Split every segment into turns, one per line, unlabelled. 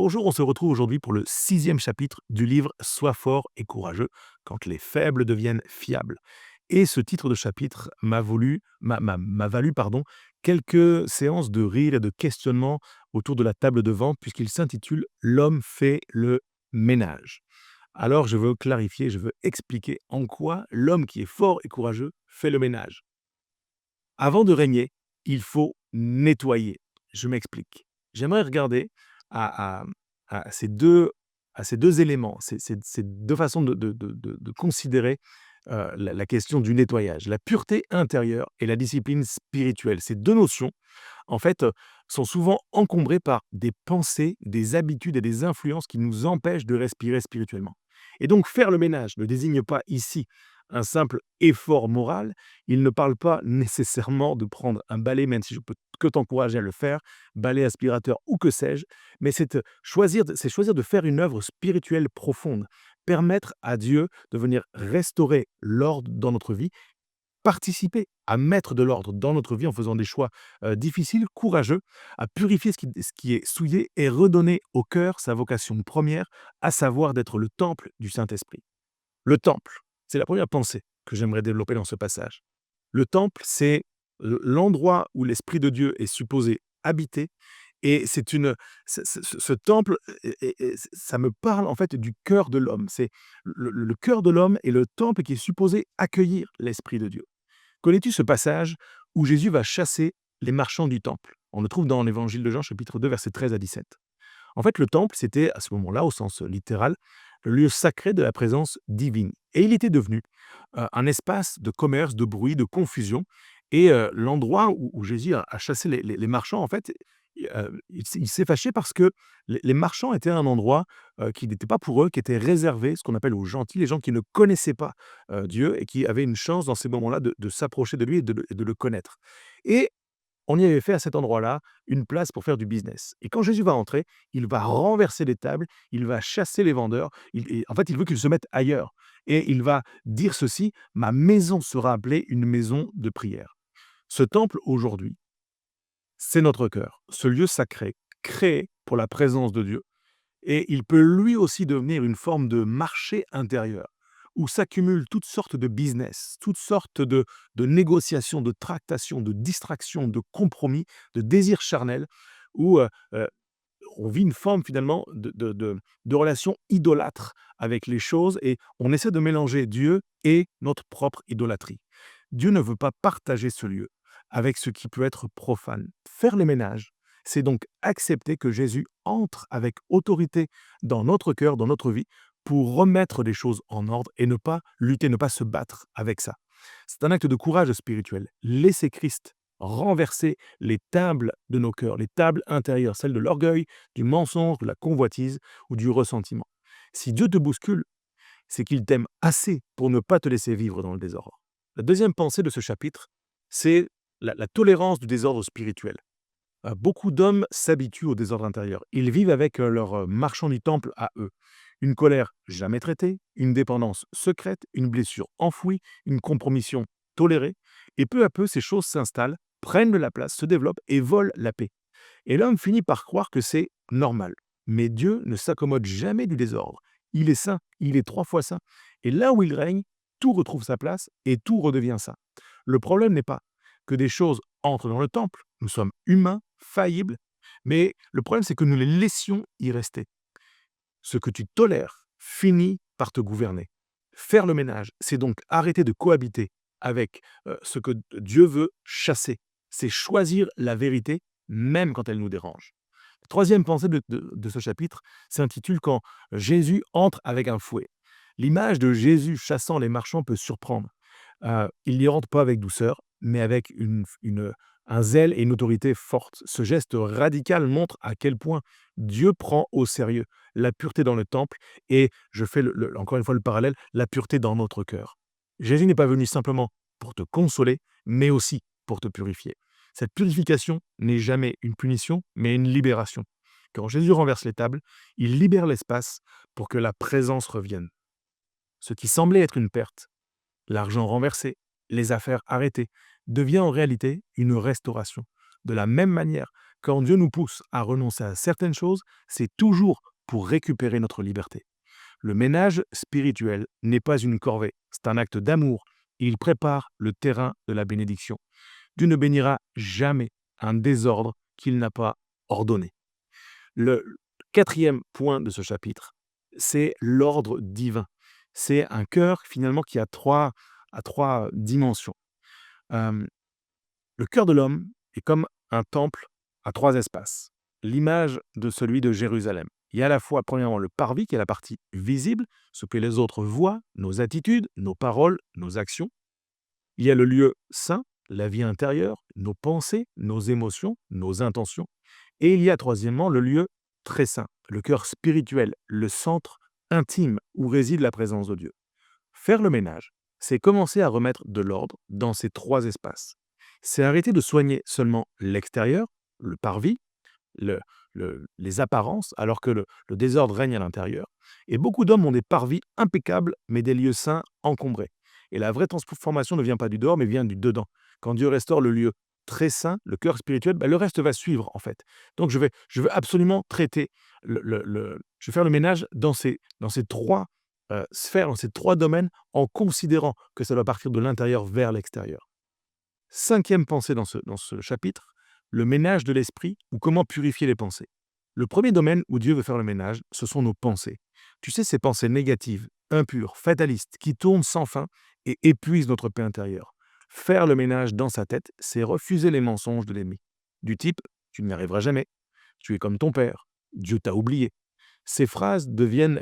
Bonjour, on se retrouve aujourd'hui pour le sixième chapitre du livre Sois fort et courageux quand les faibles deviennent fiables. Et ce titre de chapitre m'a valu quelques séances de rire et de questionnement autour de la table de vente puisqu'il s'intitule L'homme fait le ménage. Alors je veux clarifier, je veux expliquer en quoi l'homme qui est fort et courageux fait le ménage. Avant de régner, il faut nettoyer. Je m'explique. J'aimerais regarder à à à ces deux éléments, ces 2 façons de considérer, la question du nettoyage. La pureté intérieure et la discipline spirituelle. Ces 2 notions, en fait, sont souvent encombrées par des pensées, des habitudes et des influences qui nous empêchent de respirer spirituellement. Et donc faire le ménage ne désigne pas ici un simple effort moral, il ne parle pas nécessairement de prendre un balai, même si je peux que t'encourager à le faire, balai, aspirateur ou que sais-je, mais c'est choisir de faire une œuvre spirituelle profonde, permettre à Dieu de venir restaurer l'ordre dans notre vie, participer à mettre de l'ordre dans notre vie en faisant des choix difficiles, courageux, à purifier ce qui est souillé et redonner au cœur sa vocation première, à savoir d'être le temple du Saint-Esprit. Le temple, c'est la première pensée que j'aimerais développer dans ce passage. Le temple, c'est l'endroit où l'Esprit de Dieu est supposé habiter et c'est une ce temple ça me parle en fait du cœur de l'homme. C'est le cœur de l'homme et le temple qui est supposé accueillir l'Esprit de Dieu. Connais-tu ce passage où Jésus va chasser les marchands du temple? On le trouve dans l'Évangile de Jean chapitre 2 versets 13 à 17. En fait, le temple, c'était à ce moment-là, au sens littéral, le lieu sacré de la présence divine. Et il était devenu un espace de commerce, de bruit, de confusion. Et l'endroit où Jésus a chassé les marchands, en fait, il s'est fâché parce que les marchands étaient un endroit qui n'était pas pour eux, qui était réservé, ce qu'on appelle aux gentils, les gens qui ne connaissaient pas Dieu et qui avaient une chance dans ces moments-là de s'approcher de lui et de le connaître. Et on y avait fait à cet endroit-là une place pour faire du business. Et quand Jésus va entrer, il va renverser les tables, il va chasser les vendeurs, en fait, il veut qu'ils se mettent ailleurs. Et il va dire ceci: «Ma maison sera appelée une maison de prière». Ce temple, aujourd'hui, c'est notre cœur, ce lieu sacré, créé pour la présence de Dieu. Et il peut lui aussi devenir une forme de marché intérieur, où s'accumulent toutes sortes de business, toutes sortes de négociations, de tractations, de distractions, de compromis, de désirs charnels, où on vit une forme finalement de relation idolâtre avec les choses et on essaie de mélanger Dieu et notre propre idolâtrie. Dieu ne veut pas partager ce lieu avec ce qui peut être profane. Faire les ménages, c'est donc accepter que Jésus entre avec autorité dans notre cœur, dans notre vie, pour remettre les choses en ordre et ne pas lutter, ne pas se battre avec ça. C'est un acte de courage spirituel. Laisser Christ renverser les tables de nos cœurs, les tables intérieures, celles de l'orgueil, du mensonge, de la convoitise ou du ressentiment. Si Dieu te bouscule, c'est qu'il t'aime assez pour ne pas te laisser vivre dans le désordre. La deuxième pensée de ce chapitre, c'est la tolérance du désordre spirituel. Beaucoup d'hommes s'habituent au désordre intérieur. Ils vivent avec leurs marchands du temple à eux. Une colère jamais traitée, une dépendance secrète, une blessure enfouie, une compromission tolérée. Et peu à peu, ces choses s'installent, prennent de la place, se développent et volent la paix. Et l'homme finit par croire que c'est normal. Mais Dieu ne s'accommode jamais du désordre. Il est saint, il est 3 fois saint. Et là où il règne, tout retrouve sa place et tout redevient saint. Le problème n'est pas que des choses entrent dans le temple. Nous sommes humains, faillibles, mais le problème c'est que nous les laissions y rester. Ce que tu tolères finit par te gouverner. Faire le ménage, c'est donc arrêter de cohabiter avec ce que Dieu veut chasser. C'est choisir la vérité, même quand elle nous dérange. La troisième pensée de ce chapitre s'intitule Quand Jésus entre avec un fouet. L'image de Jésus chassant les marchands peut surprendre. Il n'y rentre pas avec douceur, mais avec un zèle et une autorité forte. Ce geste radical montre à quel point Dieu prend au sérieux la pureté dans le temple et je fais encore une fois le parallèle, la pureté dans notre cœur. Jésus n'est pas venu simplement pour te consoler, mais aussi pour te purifier. Cette purification n'est jamais une punition, mais une libération. Quand Jésus renverse les tables, il libère l'espace pour que la présence revienne. Ce qui semblait être une perte, l'argent renversé, les affaires arrêtées, devient en réalité une restauration. De la même manière, Quand Dieu nous pousse à renoncer à certaines choses, c'est toujours pour récupérer notre liberté. Le ménage spirituel n'est pas une corvée, c'est un acte d'amour. Il prépare le terrain de la bénédiction. Dieu ne bénira jamais un désordre qu'il n'a pas ordonné. Le quatrième point de ce chapitre, c'est l'ordre divin. C'est un cœur finalement qui a trois dimensions. Euh, le cœur de l'homme est comme un temple à trois espaces. L'image de celui de Jérusalem. Il y a à la fois, premièrement, le parvis, qui est la partie visible, ce que les autres voient, nos attitudes, nos paroles, nos actions. Il y a le lieu saint, la vie intérieure, nos pensées, nos émotions, nos intentions. Et il y a, troisièmement, le lieu très saint, le cœur spirituel, le centre intime où réside la présence de Dieu. Faire le ménage, c'est commencer à remettre de l'ordre dans ces trois espaces. C'est arrêter de soigner seulement l'extérieur, le parvis, le- les apparences, alors que le désordre règne à l'intérieur. Et beaucoup d'hommes ont des parvis impeccables, mais des lieux saints encombrés. Et la vraie transformation ne vient pas du dehors, mais vient du dedans. Quand Dieu restaure le lieu très saint, le cœur spirituel, le reste va suivre, en fait. Donc, je veux absolument traiter, je vais faire le ménage dans ces trois sphères, dans ces trois domaines, en considérant que ça doit partir de l'intérieur vers l'extérieur. Cinquième pensée dans ce chapitre, le ménage de l'esprit ou comment purifier les pensées. Le premier domaine où Dieu veut faire le ménage, ce sont nos pensées. Tu sais, ces pensées négatives, impures, fatalistes, qui tournent sans fin et épuisent notre paix intérieure. Faire le ménage dans sa tête, c'est refuser les mensonges de l'ennemi. Du type, tu n'y arriveras jamais, tu es comme ton père, Dieu t'a oublié. Ces phrases deviennent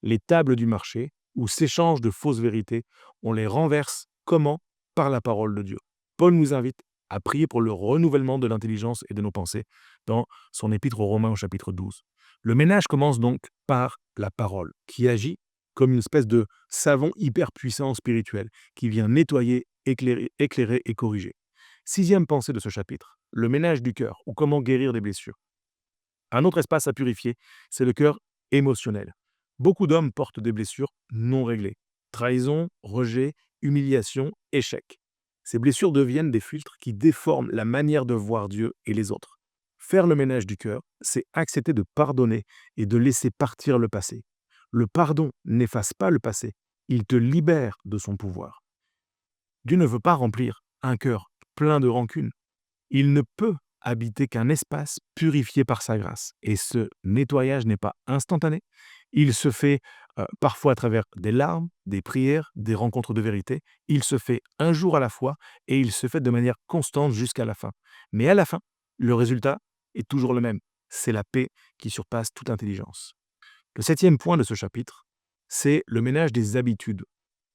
les tables du marché où s'échangent de fausses vérités. On les renverse. Comment? Par la parole de Dieu. Paul nous invite à prier pour le renouvellement de l'intelligence et de nos pensées dans son épître aux Romains au chapitre 12. Le ménage commence donc par la parole, qui agit comme une espèce de savon hyper puissant spirituel, qui vient nettoyer, éclairer et corriger. Sixième pensée de ce chapitre, le ménage du cœur, ou comment guérir des blessures. Un autre espace à purifier, c'est le cœur émotionnel. Beaucoup d'hommes portent des blessures non réglées. Trahison, rejet, humiliation, échec. Ces blessures deviennent des filtres qui déforment la manière de voir Dieu et les autres. Faire le ménage du cœur, c'est accepter de pardonner et de laisser partir le passé. Le pardon n'efface pas le passé, il te libère de son pouvoir. Dieu ne veut pas remplir un cœur plein de rancune. Il ne peut habiter qu'un espace purifié par sa grâce. Et ce nettoyage n'est pas instantané. Il se fait parfois à travers des larmes, des prières, des rencontres de vérité. Il se fait un jour à la fois et il se fait de manière constante jusqu'à la fin. Mais à la fin, le résultat est toujours le même. C'est la paix qui surpasse toute intelligence. Le septième point de ce chapitre, c'est le ménage des habitudes.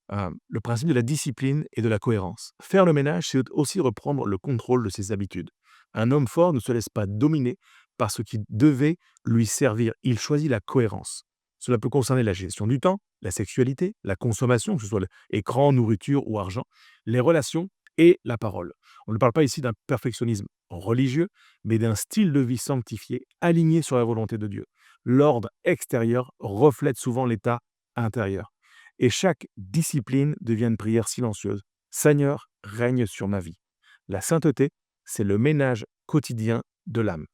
Le principe de la discipline et de la cohérence. Faire le ménage, c'est aussi reprendre le contrôle de ses habitudes. Un homme fort ne se laisse pas dominer par ce qui devait lui servir. Il choisit la cohérence. Cela peut concerner la gestion du temps, la sexualité, la consommation, que ce soit l'écran, nourriture ou argent, les relations et la parole. On ne parle pas ici d'un perfectionnisme religieux, mais d'un style de vie sanctifié, aligné sur la volonté de Dieu. L'ordre extérieur reflète souvent l'état intérieur. Et chaque discipline devient une prière silencieuse. Seigneur, règne sur ma vie. La sainteté, c'est le ménage quotidien de l'âme.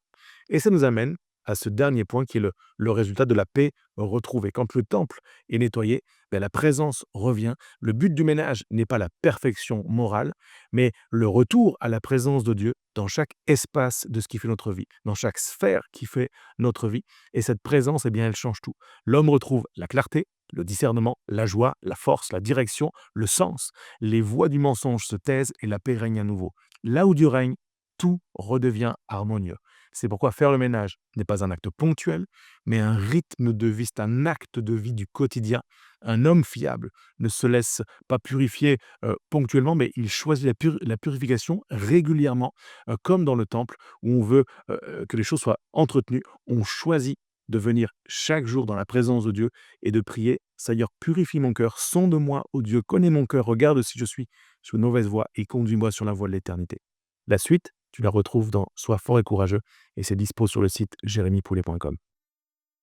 Et ça nous amène à ce dernier point qui est le résultat de la paix retrouvée. Quand le temple est nettoyé, la présence revient. Le but du ménage n'est pas la perfection morale, mais le retour à la présence de Dieu dans chaque espace de ce qui fait notre vie, dans chaque sphère qui fait notre vie. Et cette présence, elle change tout. L'homme retrouve la clarté, le discernement, la joie, la force, la direction, le sens. Les voix du mensonge se taisent et la paix règne à nouveau. Là où Dieu règne, tout redevient harmonieux. C'est pourquoi faire le ménage n'est pas un acte ponctuel, mais un rythme de vie, c'est un acte de vie du quotidien. Un homme fiable ne se laisse pas purifier ponctuellement, mais il choisit la purification régulièrement, comme dans le temple où on veut que les choses soient entretenues. On choisit de venir chaque jour dans la présence de Dieu et de prier, Seigneur, purifie mon cœur, sonde-moi, ô Dieu, connais mon cœur, regarde si je suis sur une mauvaise voie et conduis-moi sur la voie de l'éternité. La suite, tu la retrouves dans Sois fort et courageux et c'est dispo sur le site jérémypoulet.com.